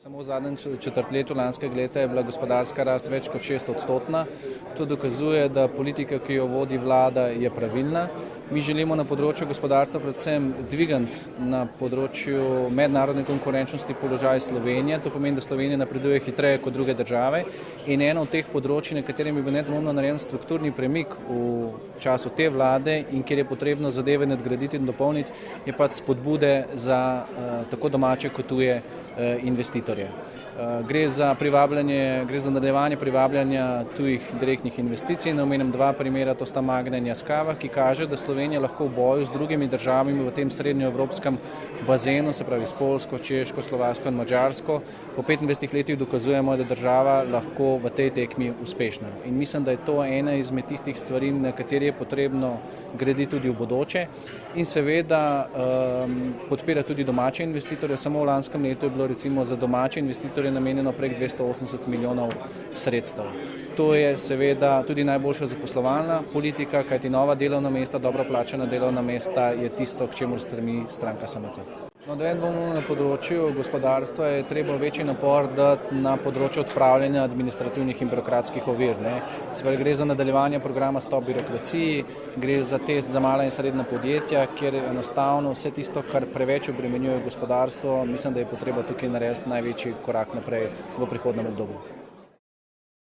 Samo v zadnjem četrtletju lanskega leta je bila gospodarska rast več kot 6-odstotna. To dokazuje, da politika, ki jo vodi vlada, je pravilna. Mi želimo na področju gospodarstva predvsem dvigati na področju mednarodne konkurenčnosti položaj Slovenije. To pomeni, da Slovenija napreduje hitreje kot druge države. In eno od teh področij, na katerem je bil nedvomno narejen strukturni premik v času te vlade in kjer je potrebno zadeve nadgraditi in dopolniti, je pač spodbude za tako domače kot tuje investitorje. Gre za nadaljevanje privabljanja tujih direktnih investicij. Omenim dva primera, to sta Magna in Yaskawa, ki kaže, da Slovenija lahko v boju z drugimi državami v tem srednjeevropskem bazenu, se pravi s Poljsko, Češko, Slovaško in Madžarsko, po 25 letih dokazujemo, da je država lahko v tej tekmi uspešna. In mislim, da je to ena izmed tistih stvari, na kateri je potrebno graditi tudi v bodoče. In seveda podpira tudi domače investitorje. Samo v lanskem letu je bilo recimo za domače investitorje namenjeno prek 280 milijonov sredstev. To je seveda tudi najboljša zaposlovalna politika, kajti nova delovna mesta, dobro plačana delovna mesta je tisto, k čemur stremi stranka SMC. Na področju gospodarstva je treba večji napor dati na področju odpravljanja administrativnih in birokratskih ovir. Gre za nadaljevanje programa Stop birokraciji, gre za test za mala in srednja podjetja, kjer enostavno vse tisto, kar preveč obremenjuje gospodarstvo, mislim, da je potreba tukaj narediti največji korak naprej v prihodnjem obdobju.